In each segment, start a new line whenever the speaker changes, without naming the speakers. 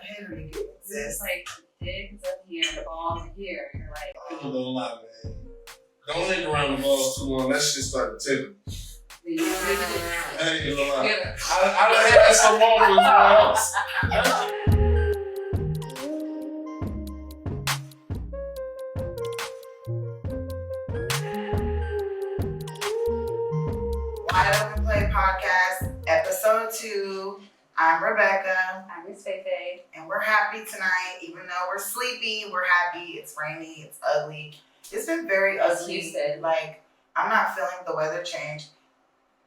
head or you get
It's like the dick is up here, the ball's here. You're like,
I don't know a lot, man. Don't hang around the balls too long. That shit started tickling. I ain't gonna lie. I done had some moments else.
Wide Open Play Podcast, episode 2. I'm Rebecca.
I'm Miss Fefe.
And we're happy tonight. Even though we're sleepy, we're happy. It's rainy, it's ugly. It's been very ugly.
Houston.
Like, I'm not feeling the weather change.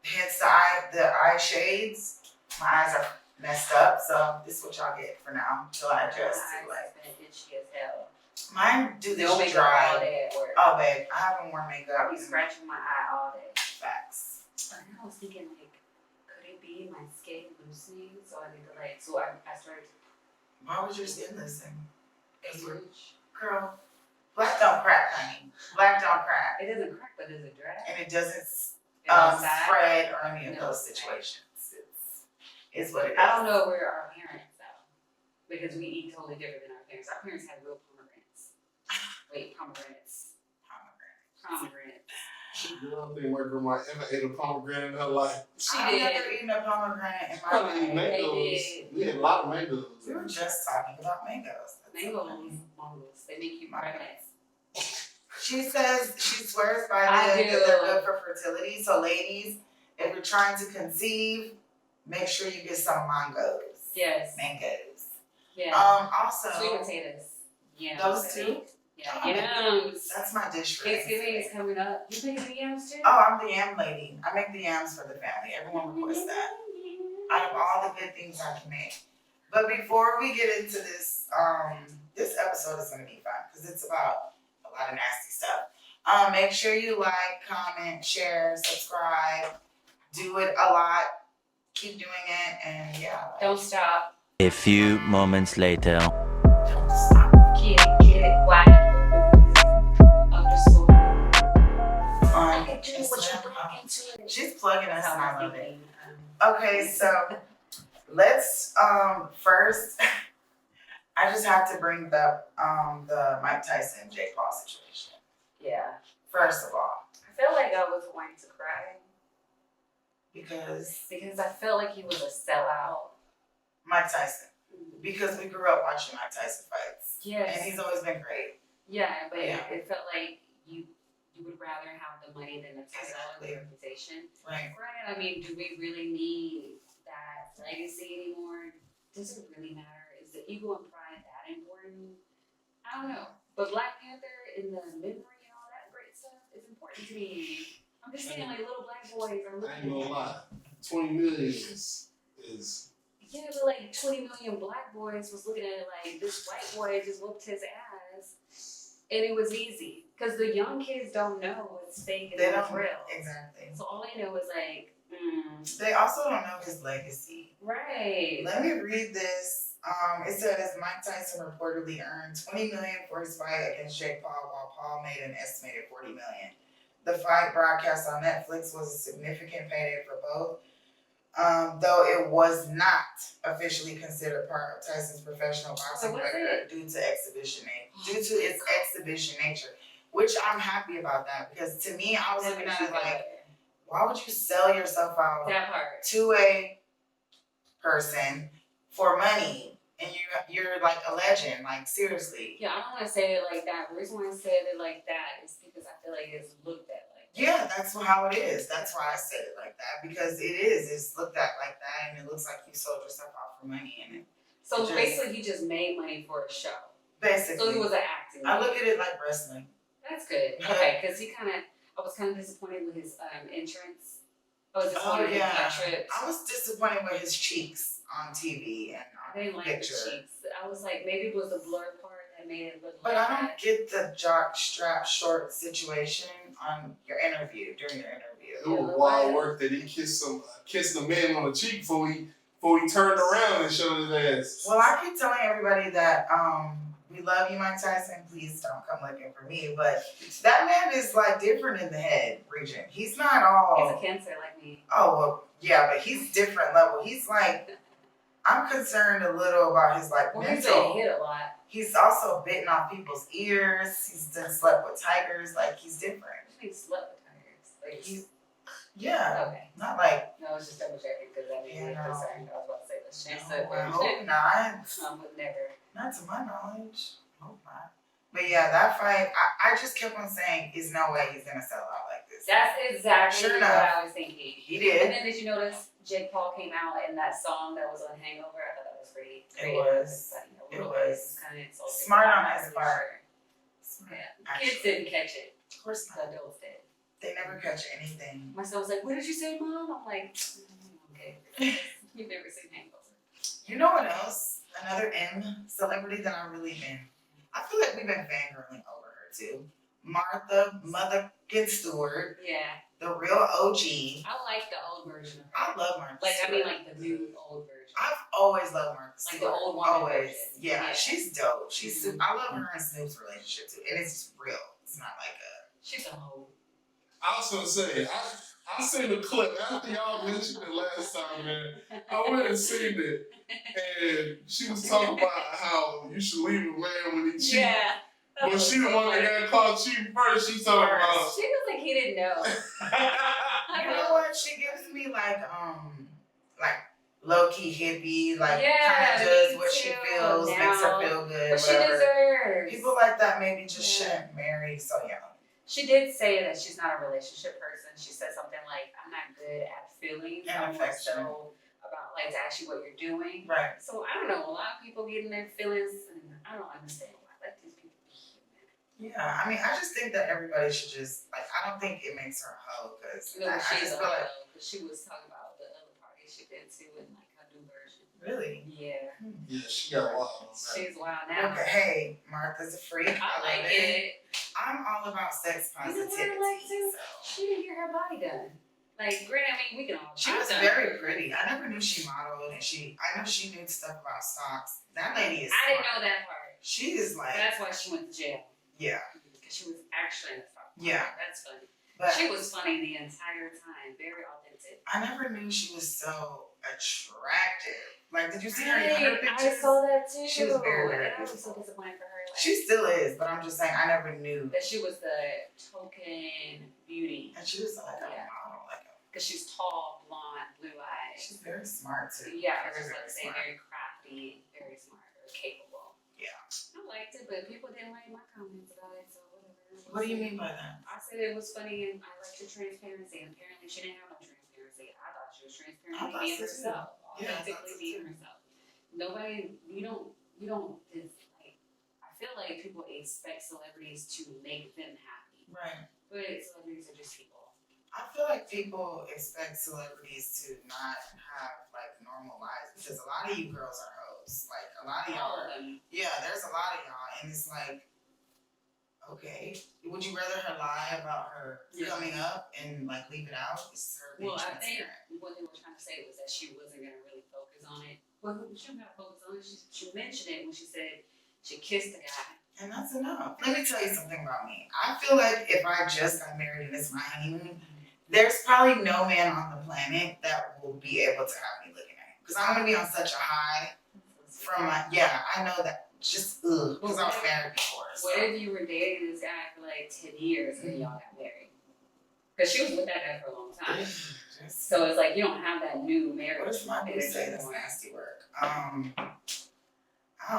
Hence the eye shades. My eyes are messed up, so this is what y'all get for now until I adjust to like.
Been itchy as hell.
Mine do this
No makeup
dry.
all day at work.
Oh, babe, I haven't worn makeup.
I'll be scratching my eye all day.
Facts.
But I was thinking, like, could it be my skin loosening? So I need to, like, so I started.
Why was your skin loosening?
It's huge.
Girl, black don't crack, honey. Black don't crack.
It doesn't crack, but does it dry?
And it doesn't
Inside?
spread or any of
No,
those situations. It's what it is.
I don't know where our parents though, because we eat totally different than our parents. Our parents had real pomegranates. Wait, pomegranates. Pomegranates.
I don't think my grandma ever ate a pomegranate in her life.
I've never eaten a pomegranate in my
I mean,
life.
mangoes. We had a lot of mangoes.
We were just talking about mangoes.
Mangoes, they make you pregnant.
She says, she swears by
I
them
do.
that they're good for fertility. So ladies, if you're trying to conceive, make sure you get some mangoes.
Yes.
Mangoes.
Yeah.
Also,
Sweet potatoes. Yeah.
those two?
Yeah. Yams.
That's my dish for
Thanksgiving is coming up. You make the yams too?
Oh, I'm the yam lady. I make the yams for the family. Everyone requests that. Out of all the good things I can make. But before we get into this, this episode is going to be fun because it's about a lot of nasty stuff. Make sure you like, comment, share, subscribe. Do it a lot. Keep doing it, and yeah.
Don't stop.
A few moments later.
Don't stop.
Get it, why? Underscore.
It's
What you put into it.
She's plugging us
That's
and
how
I
I'm
love it.
thinking.
Okay, so let's first. I just have to bring up the Mike Tyson Jake Paul situation.
Yeah.
First of all,
I feel like I was going to cry
because
because I felt like he was a sellout.
Mike Tyson. Because we grew up watching Mike Tyson fights.
Yes.
And he's always been great.
Yeah, but
Yeah.
It felt like you would rather have the money than the title
Exactly.
and the reputation.
Right.
Granted, I mean, do we really need that legacy anymore? Does it really matter? Is the ego and pride that important? I don't know. But Black Panther in the memory and all that great stuff is important to me. I'm just saying, like, little black boys are
I
looking
ain't gonna
at
lie. 20 million is
yeah, but like 20 million black boys was looking at it like this white boy just whooped his ass, and it was easy because the young kids don't know it's fake and
They
it's
don't
real.
exactly.
So all they know is like,
They also don't know his legacy.
right.
Let me read this. It says Mike Tyson reportedly earned $20 million for his fight against Jake Paul, while Paul made an estimated $40 million. The fight broadcast on Netflix was a significant payday for both, though it was not officially considered part of Tyson's professional boxing record due to its exhibition nature. Which I'm happy about that because to me, I was looking at it like, why would you sell yourself out
that part
to a person for money and you're like a legend, like seriously.
Yeah, I don't want to say it like that. The reason why I said it like that is because I feel like it's looked at like that.
Yeah, that's how it is. That's why I said it like that because it's looked at like that and it looks like you sold yourself out for money in it.
So basically, he just made money for a show.
Basically,
So he was an acting.
I look at it like wrestling.
That's good. Okay, because I was kind of disappointed with his entrance. I was disappointed with that trip.
I was disappointed with his cheeks on TV and on
I didn't like
picture.
the cheeks. I was like, maybe it was the blur part that made it look
But
like
I don't
that.
get the jock strap short situation on your interview, during your interview.
it was wild work that he kissed the man on the cheek before he turned around and showed his ass.
Well, I keep telling everybody that we love you, Mike Tyson. Please don't come looking for me. But that man is like different in the head region. He's not all.
He's a Cancer like me.
Oh well, yeah, but he's different level. He's like I'm concerned a little about his like
Well, he's been
mental.
hit a lot.
He's also bitten off people's ears. He's done slept with tigers. Like he's different.
He slept with tigers. Like
He's yeah.
okay.
Not like
No, I was just double checking because that made me concerned. I was about to say the chance
no,
that
I hope not.
I would never.
Not to my knowledge. Hope not. But yeah, that fight, I just kept on saying, "There's no way he's gonna sell out like this."
That's exactly
Sure
what
enough.
I was thinking.
He
And
did.
then did you notice Jake Paul came out in that song that was on Hangover? I thought that was pretty
It
creative.
was.
Funny. A
It
little
was.
bit kind of insulting.
Smart
but
on
I'm not
his
really
part.
sure. Yeah. Kids didn't catch it.
Of course
The
not.
adults did.
They never catch anything.
My son was like, "What did you say, Mom?" I'm like, "Okay, you've never seen Hangover."
You know what else? Another M celebrity that I really been. I feel like we've been fangirling over her too. Martha Motherfucking Stewart,
Yeah,
the real OG.
I like the old version of her.
I love Martha
Like,
Stewart.
I mean, like the new old version.
I've always loved Martha
Like
Stewart.
the old woman
Always.
version.
Yeah,
Yeah.
she's dope. She's
Mhm.
super. I love her and Snoop's relationship too. And it's real. It's not like a.
She's a hoe.
I was gonna say, I seen the clip after y'all mentioned it last time, man. I went and seen it, and she was talking about how you should leave a man when he cheats.
Yeah.
But she the one that got caught cheating first. She talking about.
She was like, he didn't know.
You know what? She gives me like low key hippie, like
Yeah,
kind of does
me
what she
too.
feels, makes her
Now,
feel good,
But she
whatever.
deserves.
People like that maybe just
Yeah.
shouldn't marry so young.
She did say that she's not a relationship person. She said something like, "I'm not good at feelings.
And
I'm more
affection.
so about like actually what you're doing."
Right.
So I don't know. A lot of people get in their feelings, and I don't understand why. Let these people be human.
Yeah, I mean, I just think that everybody should just like. I don't think it makes her a hoe because
No,
I
she's
just
a
feel like
hoe, but she was talking about the other party she been to and like her new version.
really.
Yeah,
Yeah, she got a lot on that.
she's wild now.
Okay, hey, Martha's a freak.
I
love
like it.
I'm all about sex
You know
positivity.
what I like too?
So.
She didn't get her body done. Like, granted, I mean, we can all.
She was very pretty. I never knew she modeled, and I know she knew stuff about stocks. That lady is.
I didn't
smart.
know that part.
She is like.
That's why she went to jail.
Yeah,
Because she was actually in the stock market.
Yeah.
That's funny.
but
She was funny the entire time. Very authentic.
I never knew she was so attractive. Like, did you see her in
Hey,
her
I
pictures?
saw that too.
She was very, very
And I was so
beautiful.
disappointed for her. Like,
She still is, but I'm just saying I never knew.
that she was the token beauty.
And she was like a
Yeah.
model,
Because she's tall, blonde, blue eyes.
she's very smart too.
Yeah, I was
very,
just
very
about to say
smart.
very crafty, very smart, very capable.
Yeah.
I liked it, but people didn't like my comments about it, so whatever.
What do you mean by that?
I said it was funny and I liked your transparency, and apparently she didn't have no transparency. I thought she was
I
transparently
thought
being
so, too.
herself,
Yeah, I thought
authentically
so,
being
too.
herself. Nobody, it's like, I feel like people expect celebrities to make them happy,
Right.
but celebrities are just people.
I feel like people expect celebrities to not have like normal lives because a lot of you girls are hoes. Like a lot of y'all
All
are.
of them.
Yeah, there's a lot of y'all, and it's like, okay, would you rather her lie about her
Yeah.
coming up and like leave it out? Is her being
Well, I think
transparent?
what they were trying to say was that she wasn't going to really focus on it. Well, she wasn't going to focus on it. She mentioned it when she said she kissed the guy.
And that's enough. Let me tell you something about me. I feel like if I just got married and it's my honeymoon, there's probably no man on the planet that will be able to have me looking at him. Because I'm going to be on such a high from my, yeah, I know that. Just, because I was married before. So.
What if you were dating this guy for like 10 years and then y'all got married? Because she was with that guy for a long time. So it's like you don't have that new marriage.
What if my boo
energy
say that's
going.
nasty work? I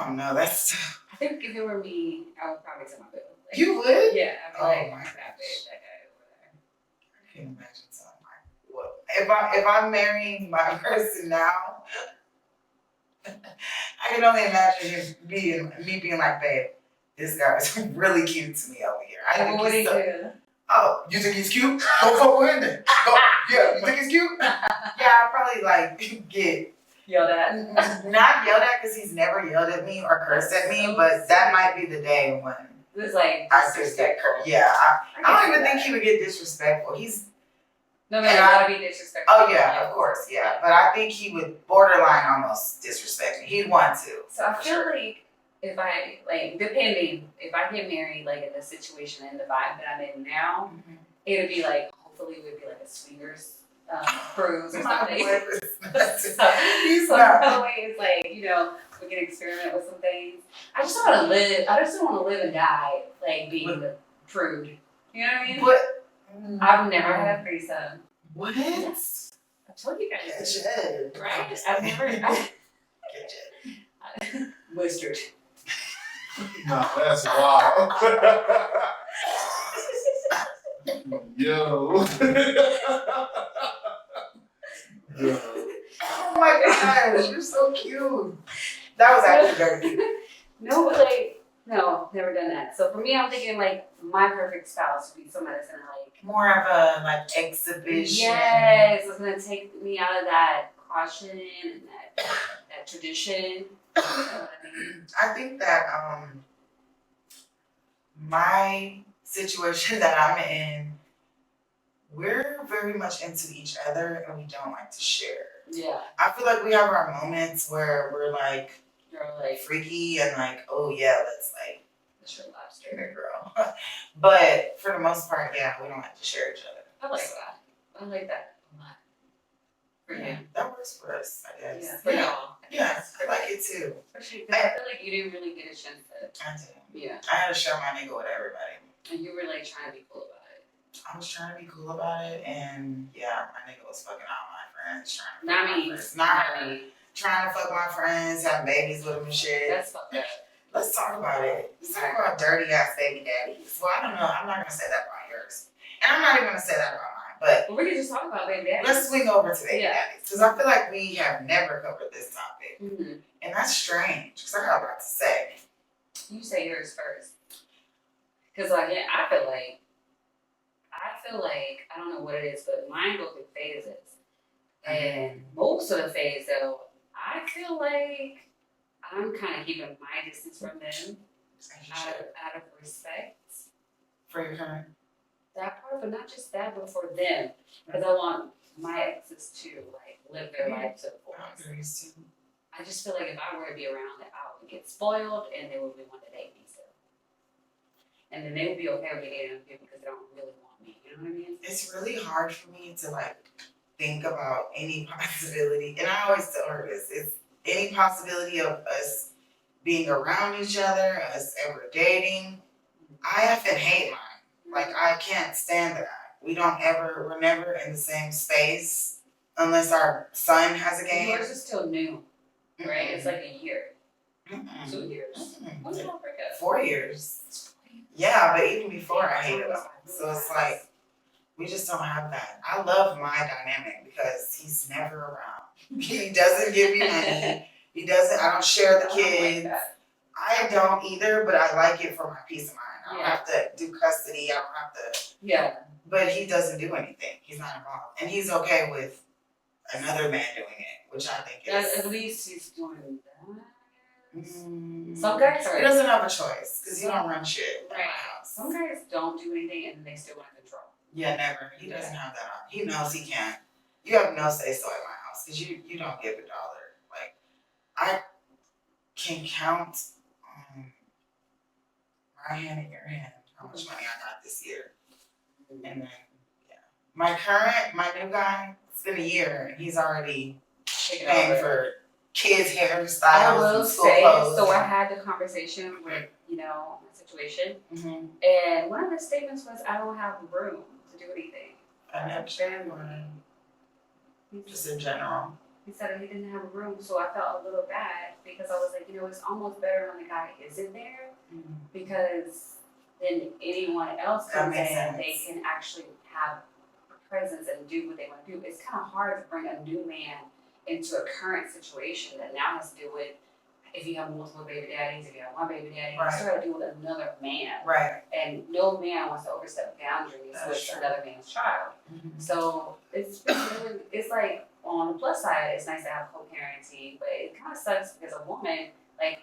don't know. That's
I think if it were me, I would probably tell my boo. Like,
you would.
Yeah, I'd be
Oh
like,
my
that bitch, that guy over there.
I can't imagine something like what if I'm marrying my person now. I can only imagine me being like, babe, this guy is really cute to me over here. I
Well,
think
what do
he's
you
so,
do?
oh, you think he's cute? Go fuck with him then. Go. Yeah, you think he's cute? Yeah, I'll probably like get
Yell that.
not yelled at because he's never yelled at me or cursed at me,
So
but that might be the day when
It's like
I could get
disrespectful.
cursed. Yeah, I
can
don't
see
even think
that.
he would get disrespectful. He's
No, man,
and
you
I-
gotta be disrespectful.
oh yeah, of course, yeah. But I think he would borderline almost disrespect me. He'd want to.
So I
for
feel
sure.
like if I like depending if I get married like in the situation and the vibe that I'm in now,
Mhm.
it'd be like hopefully it would be like a swingers cruise or
My
something.
boy is
So,
He's
so
not.
that way it's like, you know, we can experiment with some things. I just don't want to live. I just don't want to live and die like being the prude. You know what I mean?
But
I've never had a threesome.
what?
Yes. I told you guys.
Catch it.
Right? I've never.
Catch it.
Wizard.
No, that's wild. Yo. Yo.
Oh my gosh, you're so cute. That was actually very cute.
No, but like, no, never done that. So for me, I'm thinking like my perfect spouse would be somebody that's gonna like.
More of a like exhibition.
Yes, it's gonna take me out of that caution and that tradition. You know what I mean?
I think that my situation that I'm in, we're very much into each other and we don't like to share.
Yeah,
I feel like we have our moments where we're like
you're like
freaky and like, oh yeah, let's like
the shrimp lobster.
get a girl. But for the most part, yeah, we don't like to share each other.
I like that. I like that a lot. For you.
That works for us, I guess.
Yeah, for y'all.
Yeah, I like it too.
Especially because I feel like you didn't really get a chance to.
I do.
Yeah.
I had to share my nigga with everybody.
And you were like trying to be cool about it.
I was trying to be cool about it, and yeah, my nigga was fucking all my friends. Trying to
Not
fuck
me.
my friends. Not her. Trying to fuck my friends, have babies with them and shit.
That's fucked up.
Let's talk about it. Let's talk about dirty ass baby daddies. Well, I don't know. I'm not gonna say that about yours, and I'm not even gonna say that about mine. But
Well, we can just talk about baby daddy.
let's swing over to baby
Yeah.
daddies because I feel like we have never covered this topic,
Mm-hmm.
and that's strange because I got a lot to say.
You say yours first. Because like, yeah, I feel like, I don't know what it is, but mine go through phases. And most of the phase though, I feel like I'm kind of keeping my distance from them out of respect.
For your current.
That part, but not just that, but for them. Because I want my exes to like live their life to the fullest.
Boundaries too.
I just feel like if I were to be around it, I would get spoiled and they would be one to date me still. And then they would be okay with me dating other people because they don't really want me. You know what I mean?
It's really hard for me to like think about any possibility, and I always tell her this: it's any possibility of us being around each other, us ever dating. I effing hate mine. Like I can't stand the guy. We're never in the same space unless our son has a game.
Yours is still new, right? It's like a year.
Mm-mm.
2 years. When's your breakup?
4 years. Yeah, but even before I hated him. So it's like we just don't have that. I love my dynamic because he's never around. He doesn't give me money. He doesn't. I don't share the kids. I don't either, but I like it for my peace of mind. I don't have to do custody. I don't have to.
Yeah.
But he doesn't do anything. He's not involved, and he's okay with another man doing it, which I think is.
At least he's doing that.
Mm,
Some guys are.
He doesn't have a choice because you don't run shit in my
Right.
house.
Some guys don't do anything and they still want control.
Yeah, never. He doesn't have that on. He knows he can't. You have no say so at my house because you don't give $1. Like I can count on my hand and your hand how much money I got this year, and then my new guy. It's been a year and he's already paying for kids' hairstyles.
I will
and school
say,
clothes.
so I had the conversation with, my situation,
Mm-hmm.
and one of the statements was, I don't have room to do anything.
I understand why. Just in general.
He said he didn't have a room, so I felt a little bad because I was like, it's almost better when the guy isn't there because then anyone else
That
comes in,
makes sense.
they can actually have presence and do what they want to do. It's kind of hard to bring a new man into a current situation that now has to deal with if you have multiple baby daddies, if you have one baby daddy, you still got to deal with another man.
Right.
And no man wants to overstep boundaries with another man's child.
Mm-hmm.
So it's really, it's like on the plus side, it's nice to have co-parenting, but it kind of sucks because a woman, like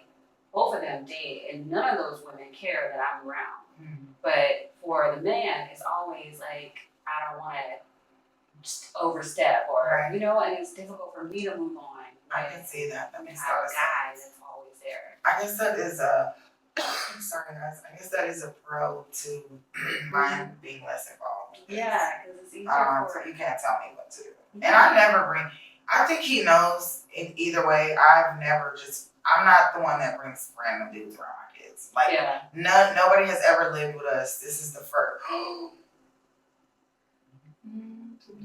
both of them date, and none of those women care that I'm around.
Mm-hmm.
But for the man, it's always like I don't want to just overstep, or and it's difficult for me to move on.
I can see that. That makes
have a
sense.
guy that's always there.
I guess that is a. I'm sorry, guys. I guess that is a pro to mine being less involved. involved.
Yeah, because it's easier
So
for
you can't tell me what to do. And I never bring. I think he knows in either way. I'm not the one that brings random dudes around my kids. Like
yeah.
nobody has ever lived with us. This is the first.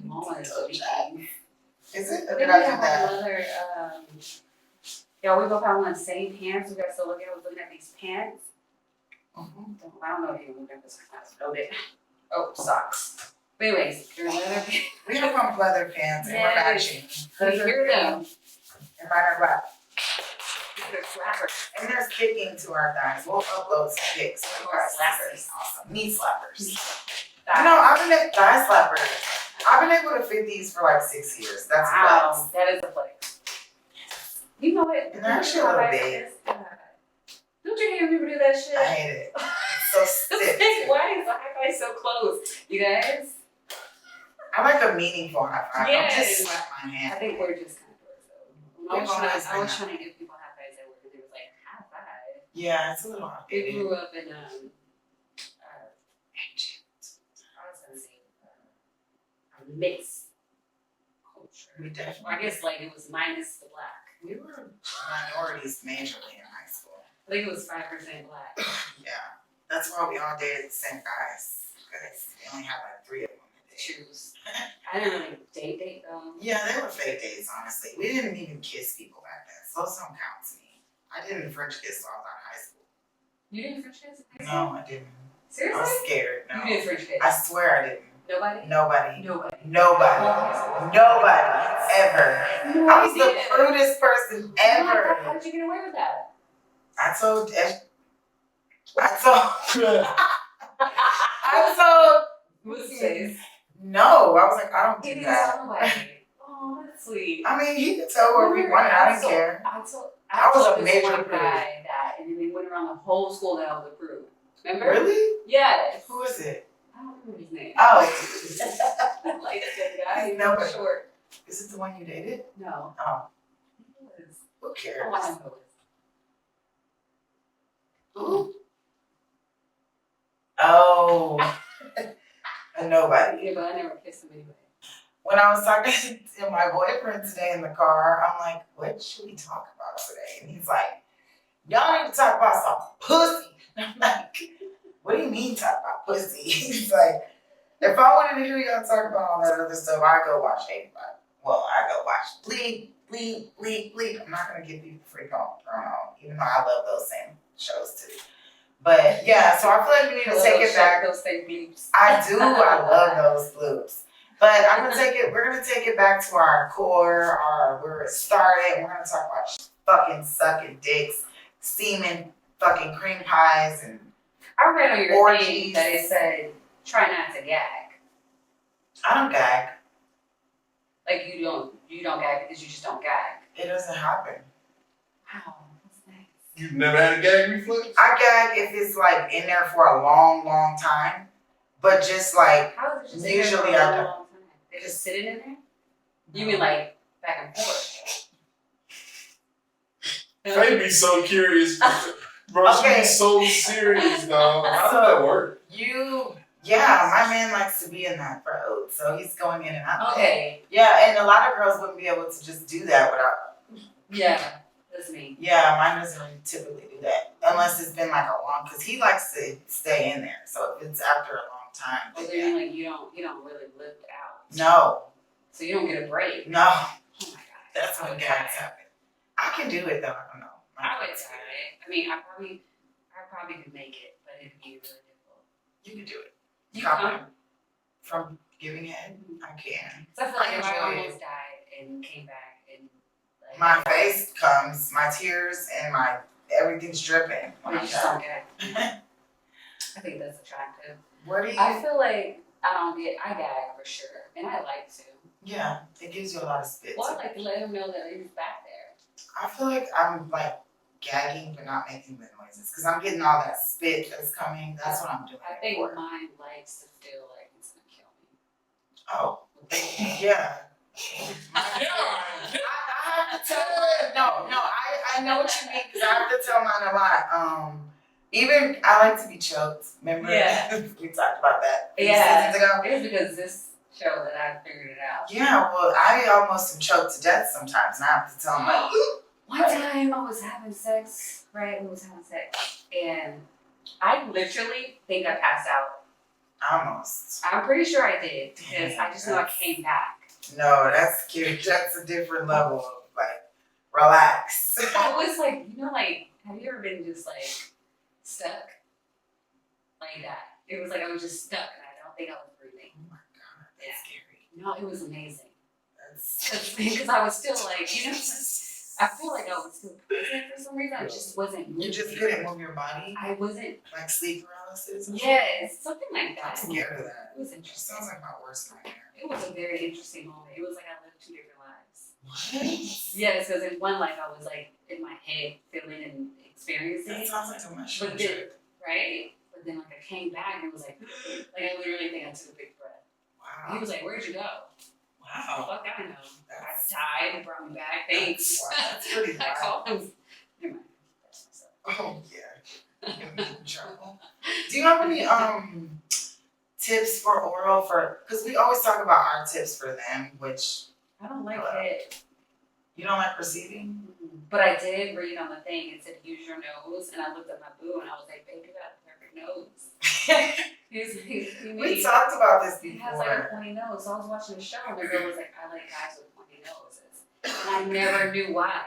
Mama is speaking.
Is it? Or
Then
did
we
I do
have
that?
another, yeah, we both have on the same pants. We got to look at these pants.
Mhm.
I don't know if you remember this class, noted. Oh, socks. But anyways, they're leather pants.
We have on leather pants and we're
Yes.
matching.
We hear them.
And mine are black.
They're slappers.
And they're sticking to our thighs. We'll upload some pics.
Of course, slappers.
Awesome. Knee slappers. I've been at thigh slappers. I've been able to fit these for like 6 years. That's a flex.
Wow, that is a flex. You know what?
And they're actually a little big.
Don't you hate people do that shit?
I hate it. It's so stiff.
Why is the high five so close? You guys?
I like a meaningful high five. Don't
Yes.
just slap my
I
hand.
think we're just kind of doors though. I was trying to give people high fives at work and it was like, high five.
Yeah, it's a little
We
outdated.
grew up in, I was gonna say, a mixed culture.
We
Or I
definitely.
guess like it was minus the black.
We were minorities majorly in high school.
I think it was 5% black.
Yeah. That's why we all dated the same guys. Because we only had like 3 of them.
Choose. I didn't really date though.
Yeah, they were fake dates, honestly. We didn't even kiss people back then. So those don't count to me. I didn't French kiss while I was in high school.
You didn't French kiss in high school?
No, I didn't. I
Seriously?
was scared. No.
You did French kiss?
I swear I didn't.
Nobody?
Nobody.
Nobody.
Nobody. Ever.
No,
I was
you
the
didn't.
prudest person
Oh my God,
ever.
how did you get away with that?
I told.
What's his face?
No, I was like, I don't
He
do
didn't
that.
tell nobody. Oh, that's sweet.
I mean, he could tell where we wanted. I didn't care.
I
I was
told
a
this
major
one
prude.
guy that, and then they went around the whole school that I was a prude. Remember?
Really?
Yes.
Who is it?
I don't remember his name.
Oh,
Like that guy. He's
Nobody.
short.
is it the one you dated?
No.
Oh,
Who is?
who cares?
Oh, I know who it is. Ooh.
Oh, nobody.
Yeah, but I never kissed him anyway.
When I was talking to my boyfriend today in the car, I'm like, what should we talk about today? And he's like, y'all need to talk about some pussy. And I'm like, what do you mean talk about pussy? He's like, if I wanted to hear y'all talk about all that other stuff, I go watch 85. Well, I go watch Bleed. I'm not going to give you the free promo, even though I love those same shows too. But yeah, so I feel like we need to take it back.
Those fake bleeps.
I do. I love those bloops. But we're gonna take it back to our core, where it started. We're gonna talk about fucking sucking dicks, steaming fucking cream pies, and
I read on your
orgies.
thing that it said, try not to gag.
I don't gag.
Like you don't gag because you just don't gag.
It doesn't happen.
Wow, that's nice.
You've never had a gag reflex?
I gag if it's like in there for a long, long time. But just like
How is it just
Usually
in there for
I
a
don't.
long time? They just sitting in there? You mean like back and forth?
Faye be so curious. Bro, she
Okay.
be so serious, dog. How does that work?
my man likes to be in that road, so he's going in and out.
Okay.
Yeah, and a lot of girls wouldn't be able to just do that without.
Yeah, that's me.
Yeah, mine doesn't really typically do that unless it's been like a long, because he likes to stay in there. So if it's after a long time,
Well,
then
then like you don't really lift out.
no,
So you don't get a break.
no,
Oh my god.
that's when gags happen. I can do it though. I don't know.
I would try it. I mean, I probably could make it, but it'd be really difficult.
You can do it.
You
Compliment.
come?
From giving head, I can.
So I feel like if I
enjoy it.
almost died and came back and like
My face comes, my tears, and my everything's dripping.
or
When
you
I'm
just don't
done.
gag. I think that's attractive.
What do you?
I feel like I gag for sure, and I like to.
Yeah, it gives you a lot of spit.
Well, I like to let him know that he's back there.
I feel like I'm like gagging but not making the noises because I'm getting all that spit that's coming. That's what I'm doing.
I think
for.
mine likes to feel like it's gonna kill me.
Oh, yeah. I have to tell it. No, I know what you mean because I have to tell mine a lot. Even I like to be choked. Remember?
Yeah.
We talked about that a few
Yeah.
seasons ago.
It was because this show that I figured it out.
Yeah, well, I almost am choked to death sometimes, and I have to tell him like,
One time I was having sex, right? We was having sex, and I literally think I passed out.
almost.
I'm pretty sure I did because I just know I came back.
No, that's cute. That's a different level of like, relax.
I was like, like, have you ever been just like stuck like that? It was like I was just stuck and I don't think I was breathing.
Oh my god, that's scary.
No, it was amazing.
That's
Because I was still like, I feel like I was still present for some reason. I just wasn't moving.
you just couldn't move your body,
I wasn't.
like sleep paralysis. Or
Yes, something like
I'm
that.
scared of that.
It was
It
interesting.
sounds like my worst nightmare.
It was a very interesting moment. It was like I lived 2 different lives.
What?
Yes, because in one life I was like in my head feeling and experiencing,
That sounds like a mushroom
but then,
trip.
right? But then like I came back and it was like I literally think I took a big breath. He
Wow.
was like, "Where'd you go?"
Wow.
Fuck, I know.
That's-
I died, brought me back. Thanks.
Wow, that's pretty
I
wild.
called him. Never mind. That's myself.
Oh yeah. You're in trouble. Do you have any tips for oral for? Because we always talk about our tips for them, which
I don't like
Hello.
it.
you don't like receiving.
But I did read on the thing, it said use your nose, and I looked at my boo and I was like, babe, you got a perfect nose.
We talked about this
He has like a
before.
pointy nose, so I was watching the show and the girl was like, I like guys with pointy noses. And I never knew why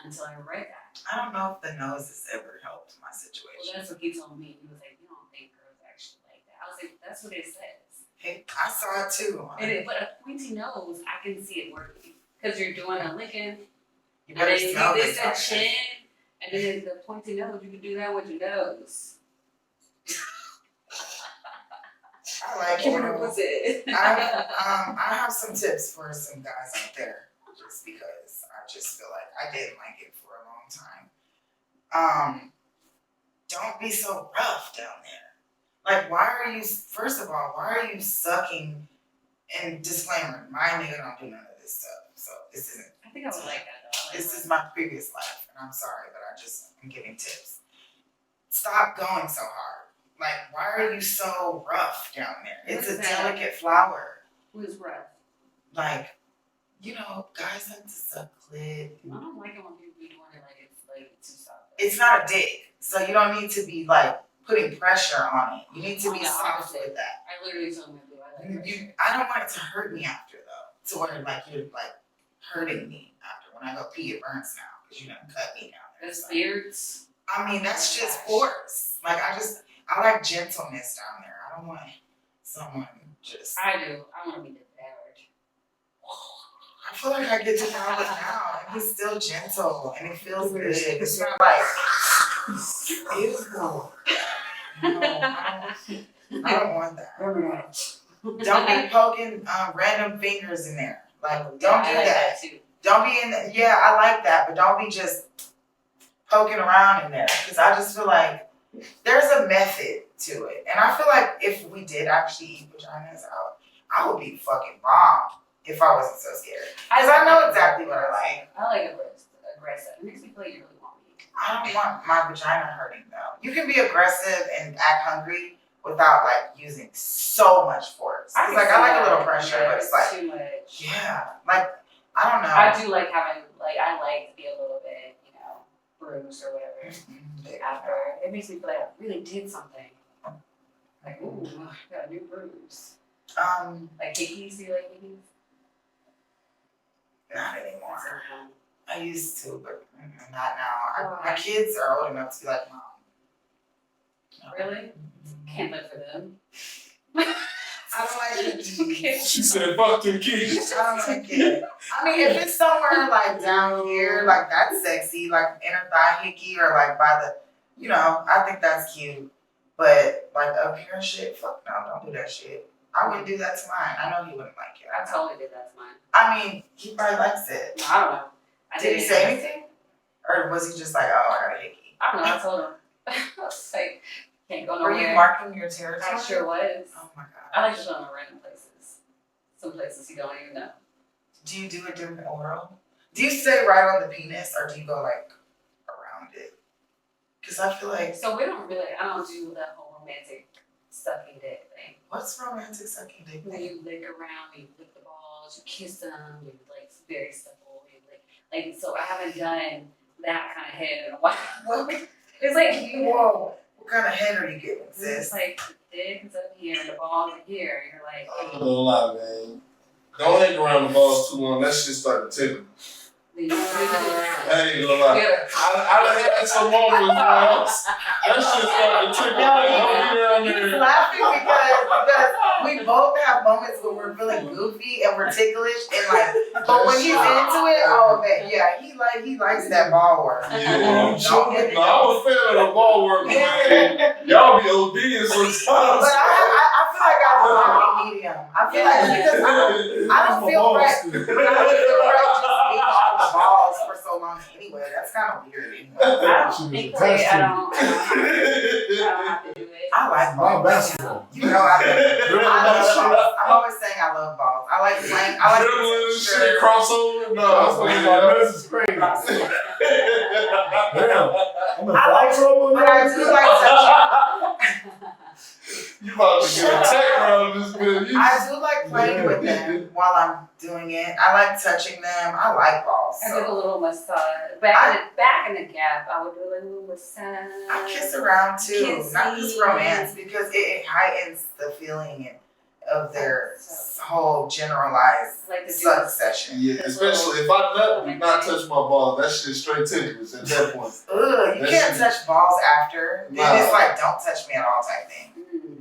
until I read that.
I don't know if the nose has ever helped my
Well,
situation.
that's what he told me. He was like, you don't think girls actually like that. I was like, that's what it says.
Hey, I saw it too.
But a pointy nose, I can see it working. Because you're doing a licking,
You
and
better
then
smell
you
this.
lift that chin, and then the pointy nose, you can do that with your nose.
I like
What
it.
was it?
I have some tips for some guys out there, just because I just feel like I didn't like it for a long time. Don't be so rough down there. Like, why are you? First of all, why are you sucking? And disclaimer: my nigga don't do none of this stuff. So this isn't.
I think I would like that though. I like
This
that.
is my previous life, and I'm sorry, but I'm giving tips. Stop going so hard. Like, why are you so rough down there? It's a
What's that?
delicate flower.
Who's rough?
Like, guys like to suck clit.
I don't like it when people be doing it like it's too soft.
It's not a dick, so you don't need to be like putting pressure on it. You need to be
On the
soft
opposite.
with that.
I literally told my boo I like it.
I don't want it to hurt me after though, to where like you're like hurting me after. When I go pee, it burns now because you done cut me down there.
The
So.
beards.
I mean, that's just force. Like I like gentleness down there. I don't want someone just.
I do. I want to be devoured.
I feel like I get devoured now, and he's still gentle, and it feels good. It's not like ew. No, I don't want that. Don't be poking random fingers in there. Like, don't do
I like
that.
too.
Don't be in the, yeah, I like that, but don't be just poking around in there. Because I just feel like there's a method to it. And I feel like if we did actually eat vaginas out, I would be fucking bomb if I wasn't so scared. Because I know exactly what I like.
I like aggressive. It makes me feel like you really want me.
I don't want my vagina hurting though. You can be aggressive and act hungry without like using so much force. It's like I like a little pressure, but it's like
too much.
yeah, like I don't know.
I do like having I like to be a little bit, bruised or whatever. After it makes me feel like I really did something. Like, ooh, I got a new bruise. Like hickeys, do you like hickeys?
Not anymore.
Um,
I used to, but not now. My kids are old enough to be like, Mom. No.
Really? Can't live for them.
I don't like hickeys.
Okay.
She said, fuck them kids.
I don't like it. I mean, if it's somewhere like down here, like that's sexy, like inner thigh hickey or like by the, I think that's cute. But like up here and shit, fuck no, don't do that shit. I wouldn't do that to mine. I know he wouldn't like it.
I totally did that to mine.
I mean, he probably likes it.
I don't know.
Did he say anything? Or was he just like, oh, I got a hickey?
I don't know. I told him. I was like, can't go
Were
nowhere.
you marking your territory?
I sure was.
Oh my God.
I like to go to random places. Some places you don't even know.
Do you do it during oral? Do you stay right on the penis or do you go like around it? Because I feel like,
So I don't do the whole romantic sucking dick thing.
what's romantic sucking dick?
When you lick around, you lick the balls, you kiss them, you like very simple. You like so I haven't done that kind of head in a while. It's like
Whoa, what kind of head are you getting,
it's
sis?
like the dick is up here, the balls are here, and you're like,
I don't know a lot, man. Don't hang around the balls too long. That shit start to tickle.
then you
I ain't gonna lie.
yeah.
I done had some moments, man. That shit started to tickle. Man. Don't be down
He's
there.
laughing because we both have moments when we're feeling goofy and we're ticklish and like, but when he's into it, oh man, yeah, he likes that ball work.
Yeah, I'm
Don't get
sure.
it.
No, I'm a fan of the ball work, man. Y'all be ODing sometimes.
But I feel like I do a happy medium. I feel like because I don't feel right. I don't feel right just being on the balls for so long anyway. That's kind of weird anyway.
Thankfully, I don't have to do it.
I like balls.
basketball.
You know I love balls. I'm always saying I love balls. I like playing. I like
Dribbling and
sure.
shit, crossover. No,
This is crazy. Damn. I'm in
I like-
foul trouble
But I
now?
do like touching.
You about to get a tech around this bitch.
I do like playing with them while I'm doing it. I like touching them. I like balls.
I did a
So
little massage. Back in the gap, I would do a little massage.
I kiss around too,
Kissing.
not just romance, because it heightens the feeling of their whole generalized
Like the
suck
dudes.
session.
Yeah, especially if I do not touch my balls, that shit straight ticklish at that point.
Ugh, you
That
can't
shit-
touch balls after. Then
Nah.
it's like, don't touch me at all type thing.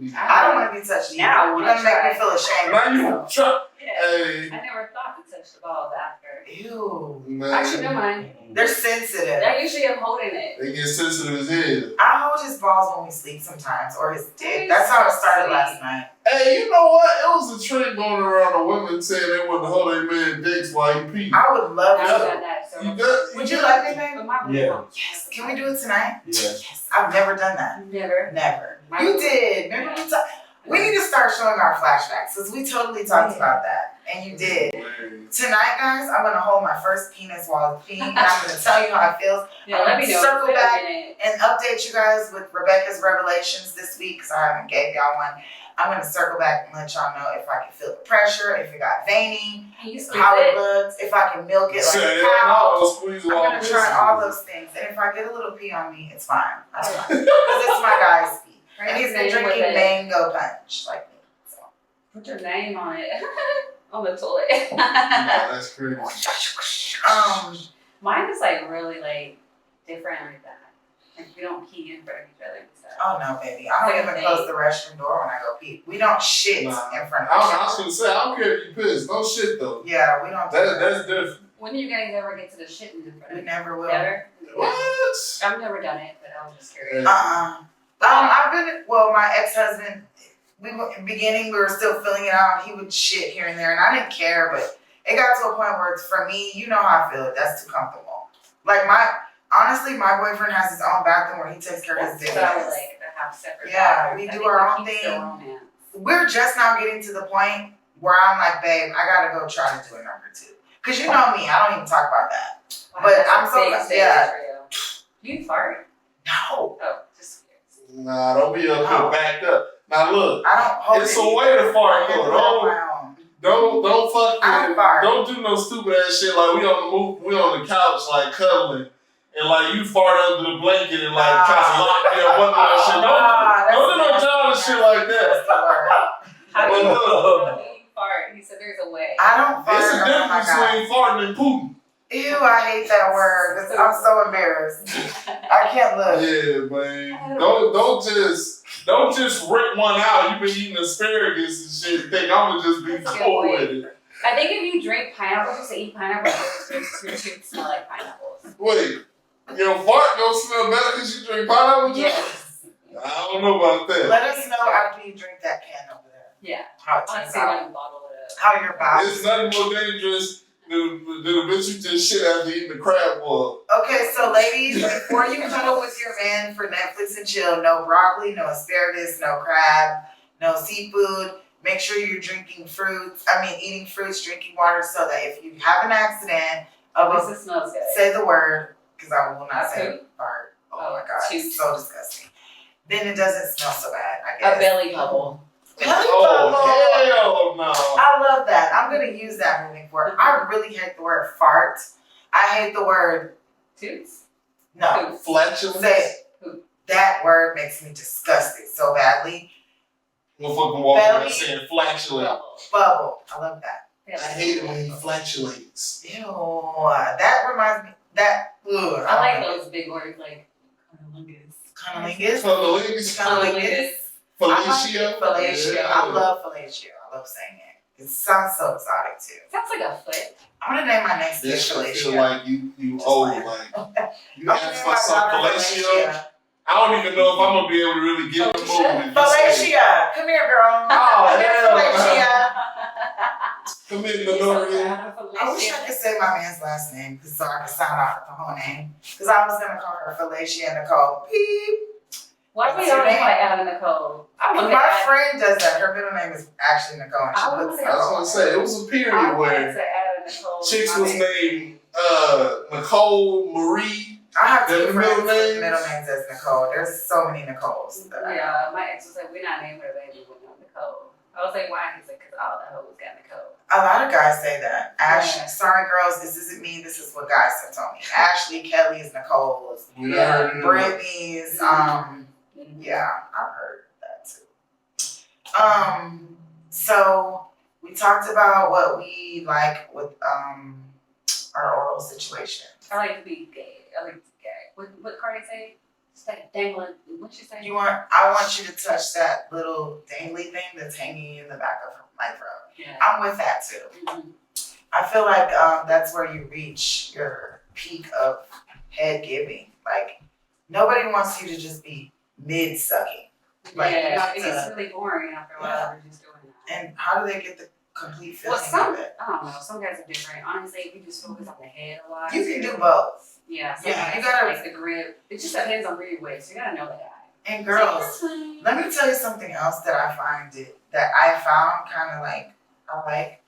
Mm.
I don't want to be touched
Now I
either.
wanna
You're gonna make
try.
me feel ashamed.
Now you try.
Yeah.
Hey,
I never thought to touch the balls after.
Ew.
man.
Actually, no mind.
They're sensitive.
I usually am holding it.
They get sensitive as hell.
I hold his balls when we sleep sometimes, or his dick. That's how it started last night.
Hey, you know what? It was a trend going around of women saying they wouldn't hold their man dicks while you pee.
I would love
I've
to.
done that. So
You got,
Would you like me, babe?
But my
Yeah.
Yes. Can we do it tonight?
Yeah.
Yes. I've never done that.
Never.
Never.
My
You
room-
did. Remember we talked? We need to start showing our flashbacks because we totally talked about that, and you did.
Man.
Tonight, guys, I'm gonna hold my first penis while it's peeing, and I'm gonna tell you how it feels.
Yeah, let me know.
Circle
Wait a
back.
minute.
And update you guys with Rebecca's revelations this week because I haven't gave y'all one. I'm gonna circle back and let y'all know if I can feel the pressure, if it got veiny,
Can you
how
sleep
it looks, if I can milk it like
Say,
a cow.
no, squeeze
I'm
all
gonna
this.
try all those things, and if I get a little pee on me, it's fine. That's fine because it's my guy's pee, and he's been
Name with
drinking
it.
mango punch like me. So.
Put your name on it. On the toilet.
Nah, that's crazy.
Mine is like really like different like that. Like we don't pee in front of each other and stuff.
Oh no, baby! I don't even close the restroom door when I go pee. We don't shit
Nah.
in front of
I
each
was
other.
gonna say, I don't care if you piss. No shit though.
Yeah, we don't do that.
That's different.
When do you guys ever get to the shitting in front
We
of
never will.
Never?
What?
I've never done it, but I was just curious.
I've been, well, my ex-husband, in the beginning, we were still filling it out. He would shit here and there, and I didn't care, but it got to a point where it's, for me, you know how I feel. That's too comfortable. Like, honestly, my boyfriend has his own bathroom where he takes care of his
So I would
business.
like to have separate
Yeah,
bathrooms.
we
I
do
think
our
that
own
keeps the
thing.
romance.
We're just now getting to the point where I'm like, babe, I gotta go try to do a number 2. Because you know me, I don't even talk about that.
Wow,
But
that's
I'm
a
so-
big stage
yeah.
for you. Do you fart?
No,
Oh, just curious.
Nah, don't be up here backed up. Now look,
I don't hold
it's
it.
a way to fart
I
though.
do it on my own.
Don't fuck
I don't fart.
Don't do no stupid ass shit like we on the move, we on the couch like cuddling, and like you fart under the blanket and like try to lock me up under that shit. Don't do no childish shit like that.
How do you
Well,
how do you fart? He said there's a way.
I don't fart.
It's a
Oh my
difference
God.
between farting and pooping.
Ew, I hate that word. I'm so embarrassed. I can't look.
Yeah, man. Don't just rip one out. You been eating asparagus and shit. Think I'm gonna just be
That's a good
cool
point.
with it.
I think if you drink pineapples, just eat pineapples, your teeth smell like pineapples.
Wait, your fart don't smell better because you drink pineapple juice?
Yes.
I don't know about that.
Let us know after you drink that can over there.
Yeah.
How it
I'll
turns
see if I
out.
can bottle it up.
How your bowels.
It's nothing more dangerous than the bitch you just shit after eating the crab boil.
Okay, so ladies, before you cuddle with your man for Netflix and chill, no broccoli, no asparagus, no crab, no seafood. Make sure you're eating fruits, drinking water so that if you have an accident,
At least it smells good.
say the word, because I will not say
Okay.
fart Oh my god,
toot.
it's so disgusting. Then it doesn't smell so bad, I guess.
A belly bubble.
Belly
Oh,
bubble.
hell no.
I love that. I'm gonna use that moving forward. I really hate the word fart. I hate the word
Toots?
no.
Flatulence?
Say it. That word makes me disgusted so badly.
Motherfucker walking around
Belly
saying flatulate.
bubble. I love that.
I hate it when he flatulates.
Ew. That reminds me. That. Ugh,
I like those big words like cunnilingus.
Cunnilingus.
Cunnilingus.
Cunnilingus.
Falacio.
Falacio.
Yeah.
I love falacio. I love saying it. It sounds so exotic too.
Sounds like a foot.
I'm gonna name my next
That
dish
shit
falacio.
feel like you old. Like, you
I'm
ask
gonna
for
name
some
my daughter
falacio. I don't even know if I'm gonna be able to really get in the mood.
Falacia. Come here, girl.
Oh,
Come here,
hell no.
Falacia.
Come in, Minoria.
I wish I could say my man's last name so I could sound out the whole name. Because I was gonna call her Falacia Nicole. Beep.
Why do we always call Anna Nicole?
My friend does that. Her middle name is actually Nicole, and she puts
I was gonna say it was a period where chicks was named Nicole, Marie.
I have
Their
two friends
middle
with
names?
middle names as Nicole. There's so many Nicoles. That I know.
Yeah, my ex was like, we're not naming her baby with no Nicole. I was like, why? He's like, because all the hoes got Nicole.
A lot of guys say that. Ash,
Yeah.
sorry girls, this isn't me. This is what guys have told me. Ashley, Kelly's, Nicole's,
Yeah.
Brittany's. Yeah, I've heard that too. So we talked about what we like with our oral situation.
I like to be gay. I like to be gay. What Cardi say? It's like dangling. What she say?
I want you to touch that little dangly thing that's hanging in the back of my throat.
Yeah.
I'm with that too.
Mm-hmm.
I feel like that's where you reach your peak of head giving. Like nobody wants you to just be mid sucking. Like, you have
it's
to-
really boring after a while. We're just doing that.
And how do they get the complete feeling
Well,
of it?
I don't know. Some guys are different. Honestly, we just focus on the head a lot.
You can do both.
Yeah.
Yeah, you
guys
gotta-
like the grip. It just depends on where you're with. So you gotta know the guy.
And girls, let me tell you something else that I found kind of like I like.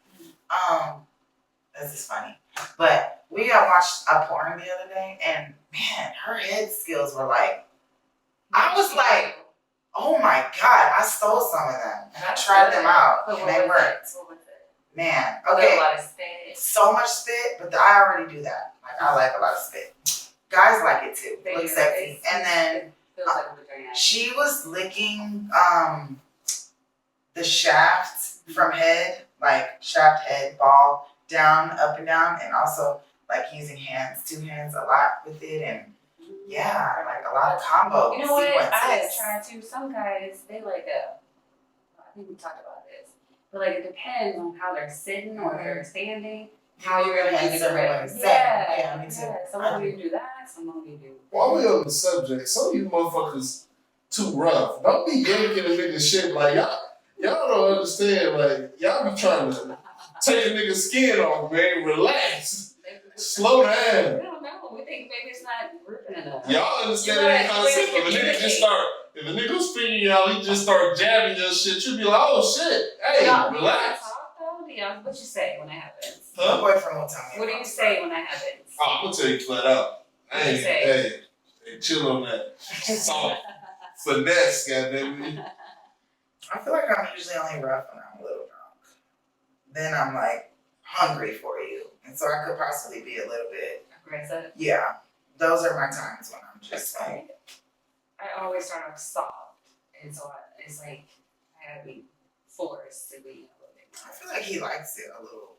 This is funny, but we got watched a porn the other day, and man, her head skills were like, I was like, oh my god, I stole some of them and I tried them out
But
and
what
they
was
worked.
it? What was it?
Man,
Was there
okay,
a lot of spit?
so much spit, but I already do that. Like I like a lot of spit. Guys like it too.
They
Looks
do.
sexy.
It's-
And then
it feels like a vagina.
she was licking the shaft from head, like shaft, head, ball, down, up and down, and also like using hands, two hands a lot with it, and yeah, like a lot of combo
You know what?
sequences.
I have tried to. Some guys, they like I think we talked about this, but like it depends on how they're sitting or they're standing, how you're gonna
Yeah,
do the
certain
grip.
ways.
Yeah,
Yeah, me too.
Some
I
of
do.
you do that, some of you do.
While we on the subject, some of you motherfuckers too rough. Don't be yanking a nigga shit like y'all don't understand. Like y'all be trying to take a nigga's skin off, man. Relax. Slow
We
down.
don't know. We think maybe it's not gripping enough.
Y'all understand
You
that
gotta
concept? If a nigga
communicate.
just start, if a nigga was speaking y'all, he just start jabbing your shit, you be like, oh shit, hey,
Y'all-
relax.
Talk though? What you say when that happens?
My
Huh?
boyfriend will tell me.
What do you say when that happens?
Oh, I'm gonna tell you flat out.
What do you say?
Hey, chill on that. Soft. Finesse, goddamn.
I feel like I'm usually only rough when I'm a little drunk. Then I'm like hungry for you, and so I could possibly be a little bit.
Aggressive.
Yeah, those are my times when I'm just like.
I always start off soft, and so it's like I gotta be forced to be a little bit.
I feel like he likes it a little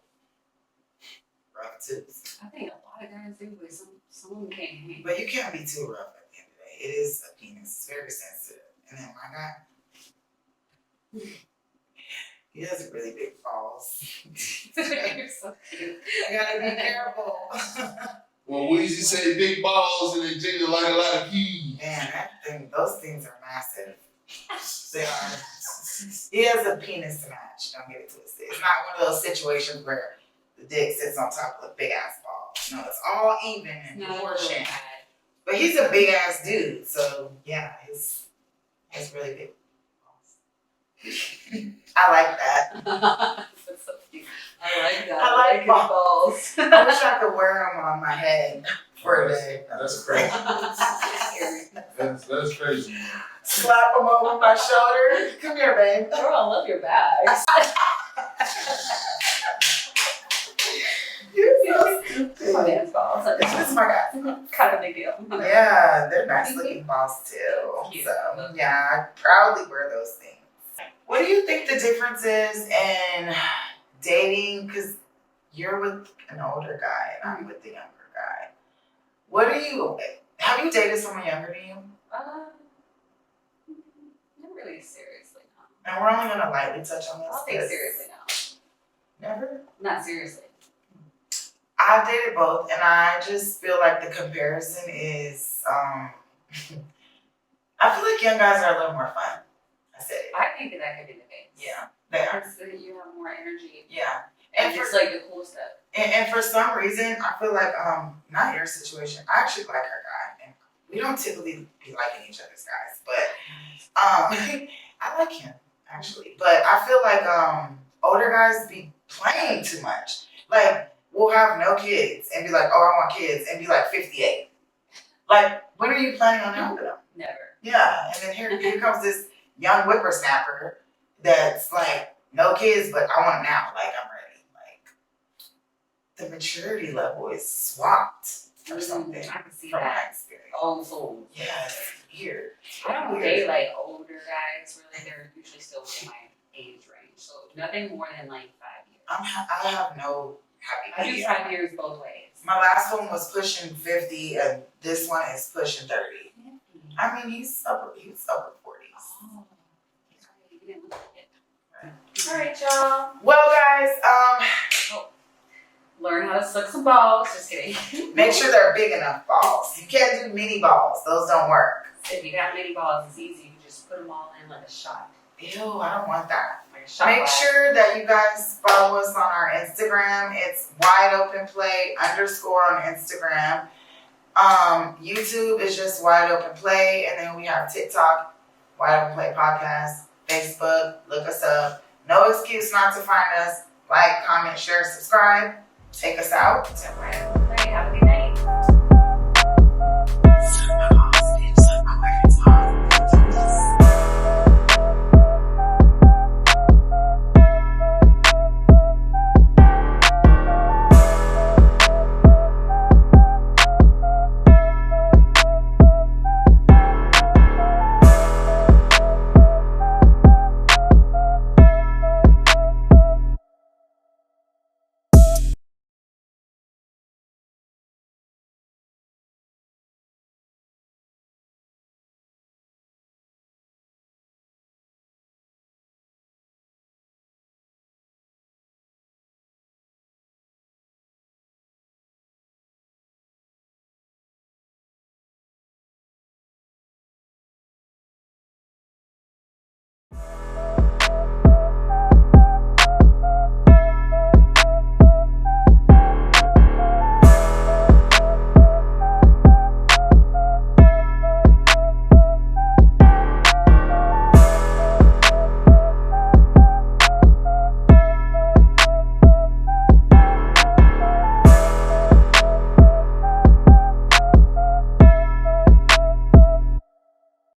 rough too.
I think a lot of guys do, but some of them can't hang.
But you can't be too rough at the end of the day. It is a penis. It's very sensitive. And then my guy, he has really big balls.
You're so cute.
I gotta be careful.
When Weezy say big balls and they jiggle like a lot of keys.
Man, those things are massive. They are. He has a penis to match. Don't get it twisted. It's not one of those situations where the dick sits on top of a big ass ball. No, it's all even in
No,
proportion.
it's
But he's a big ass dude, so yeah, he's really big balls. I like that.
That's so cute. I I like that.
I like
your balls.
I wish I could wear them on my head for a day.
That's crazy. That's crazy. Man.
Slap them over my shoulder. Come here, babe.
Girl, I love your bags.
You're so stupid.
My man's balls.
This is my guy.
Kind of a big deal.
Yeah, they're nice looking balls too.
Cute.
So yeah, I proudly wear those things. What do you think the difference is in dating? Because you're with an older guy and I'm with the younger guy. Have you dated someone younger than you?
Not really seriously, no.
And we're only gonna lightly touch on this.
I'll take
because-
seriously now.
Never?
Not seriously.
I've dated both, and I just feel like the comparison is, I feel like young guys are a little more fun. I said it.
I think that could be the case.
Yeah, they are.
Because you have more energy.
Yeah.
And
And
just
for,
like the cool stuff.
and for some reason, I feel like, not your situation, I actually like her guy. And we don't typically be liking each other's guys, but, I like him, actually. But I feel like, older guys be playing too much. Like, we'll have no kids and be like, oh, I want kids, and be like 58. Like, when are you planning on having them?
Never.
Yeah, and then here comes this young whippersnapper that's like, no kids, but I want them now. Like, I'm ready. Like, the maturity level is swapped or something
I can see
from my
that.
experience.
Old souls.
Yeah, it's weird.
I don't
Weird.
date like older guys. Really, they're usually still within my age range. So nothing more than like 5 years.
I have no happy
I do
medium.
5 years both ways.
My last one was pushing 50, and this one is pushing 30. I mean, he's upper 40s.
Oh, you didn't look like it. All right, y'all.
Well, guys,
Learn how to suck some balls. Just kidding.
make sure they're big enough balls. You can't do mini balls; those don't work.
If you got many balls, it's easy. You can just put them all in like a shot.
Ew, I don't want that.
Like a shot
Make
glass.
sure that you guys follow us on our Instagram. It's wideopenplay_ on Instagram. YouTube is just Wide Open Play, and then we have TikTok, Wide Open Play Podcast, Facebook. Look us up. No excuse not to find us. Like, comment, share, subscribe. Take us out.